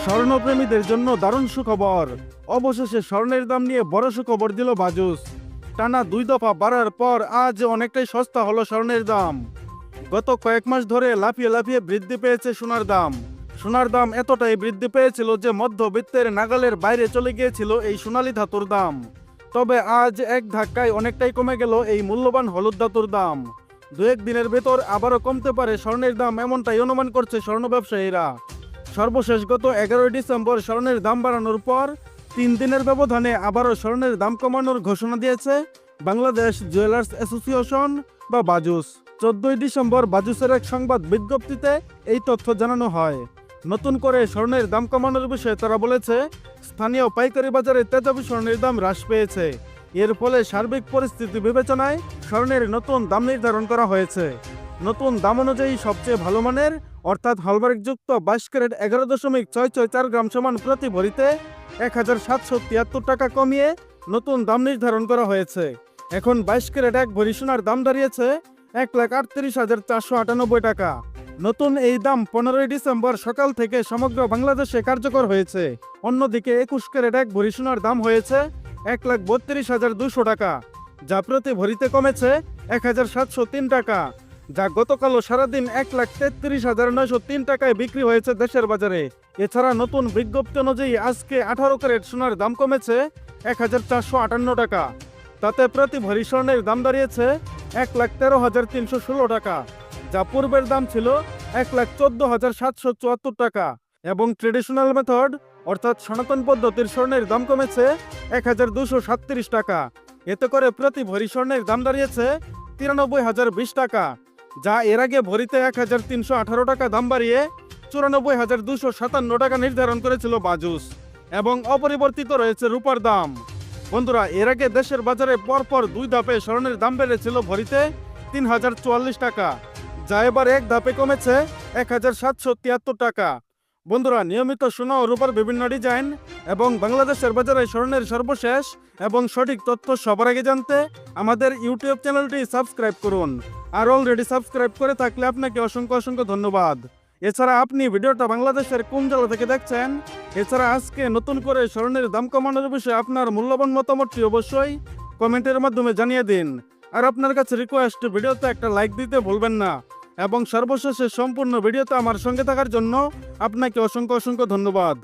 স্বর্ণপ্রেমীদের জন্য দারুণ সুখবর। অবশেষে স্বর্ণের দাম নিয়ে বড় সুখবর দিল বাজুস। টানা 2 দফা বাড়ার পর আজ অনেকটাই সস্তা হলো স্বর্ণের দাম। গত কয়েক মাস ধরে লাফিয়ে লাফিয়ে বৃদ্ধি পেয়েছে সোনার দাম। সোনার দাম এতটাই বৃদ্ধি পেয়েছিল যে মধ্যবিত্তের নাগালের বাইরে চলে গিয়েছিল এই সোনালী ধাতুর দাম। তবে আজ এক ধাক্কায় অনেকটাই কমে গেল এই মূল্যবান হলুদ ধাতুর দাম। 2-1 দিনের ভেতর আবারও কমতে পারে স্বর্ণের দাম, এমনটাই অনুমান করছে স্বর্ণ ব্যবসায়ীরা। সর্বশেষ গত 11 ডিসেম্বর স্বর্ণের দাম বাড়ানোর পর 3 দিনের ব্যবধানে আবারও স্বর্ণের দাম কমানোর ঘোষণা দিয়েছে বাংলাদেশ জুয়েলার্স অ্যাসোসিয়েশন বা বাজুস। 14 ডিসেম্বর বাজুসের এক সংবাদ বিজ্ঞপ্তিতে এই তথ্য জানানো হয়। নতুন করে স্বর্ণের দাম কমানোর বিষয়ে তারা বলেছে, স্থানীয় পাইকারি বাজারে তেজাবি স্বর্ণের দাম হ্রাস পেয়েছে। এর ফলে সার্বিক পরিস্থিতি বিবেচনায় স্বর্ণের নতুন দাম নির্ধারণ করা হয়েছে। নতুন দাম অনুযায়ী সবচেয়ে ভালো মানের অর্থাৎ হলমার্কযুক্ত 22 ক্যারেট 11.664 গ্রাম সমান প্রতি ভরিতে 1773 টাকা কমিয়ে নতুন দাম নির্ধারণ করা হয়েছে। এখন 22 ক্যারেট 1 ভরি সোনার দাম দাঁড়িয়েছে 1,38,498 টাকা। নতুন এই দাম 15 ডিসেম্বর সকাল থেকে সমগ্র বাংলাদেশে কার্যকর হয়েছে। অন্যদিকে 21 ক্যারেট 1 ভরি সোনার দাম হয়েছে 1,32,200 টাকা, যা প্রতি ভরিতে কমেছে 1,703 টাকা, যা গতকালও সারাদিন 1,33,903 টাকায় বিক্রি হয়েছে দেশের বাজারে। এছাড়া নতুন বিজ্ঞপ্তি অনুযায়ী আজকে 18 ক্যারেট সোনার দাম কমেছে 1,458 টাকা। তাতে প্রতি ভরি স্বর্ণের দাম দাঁড়িয়েছে 1,13,316 টাকা, যা পূর্বের দাম ছিল 1,14,774 টাকা। এবং ট্রেডিশনাল মেথড অর্থাৎ সনাতন পদ্ধতির স্বর্ণের দাম কমেছে 1,237 টাকা। এতে করে প্রতি ভরি স্বর্ণের দাম দাঁড়িয়েছে 93,020 টাকা, যা এর আগে ভরিতে 1,318 টাকা দাম বাড়িয়ে 94,257 টাকা নির্ধারণ করেছিল বাজুস। এবং অপরিবর্তিত রয়েছে রূপার দাম। বন্ধুরা, এর আগে দেশের বাজারে পরপর 2 ধাপে স্বর্ণের দাম বেড়েছিল ভরিতে 3,044 টাকা, যা এবার এক ধাপে কমেছে 1,773 টাকা। বন্ধুরা, নিয়মিত সোনা ও রূপার বিভিন্ন ডিজাইন এবং বাংলাদেশের বাজারে স্বর্ণের সর্বশেষ এবং সঠিক তথ্য সবার আগে জানতে আমাদের ইউটিউব চ্যানেলটি সাবস্ক্রাইব করুন। আর অলরেডি সাবস্ক্রাইব করে থাকলে আপনাকে অসংখ্য অসংখ্য ধন্যবাদ। এছাড়া আপনি ভিডিওটা বাংলাদেশের কোন জেলা থেকে দেখছেন, এছাড়া আজকে নতুন করে স্বর্ণের দাম কমানোর বিষয়ে আপনার মূল্যবান মতামতটি অবশ্যই কমেন্টের মাধ্যমে জানিয়ে দিন। আর আপনার কাছে রিকোয়েস্ট, ভিডিওতে একটা লাইক দিতে ভুলবেন না। এবং সর্বশেষে সম্পূর্ণ ভিডিওতে আমার সঙ্গে থাকার জন্য আপনাকে অসংখ্য অসংখ্য ধন্যবাদ।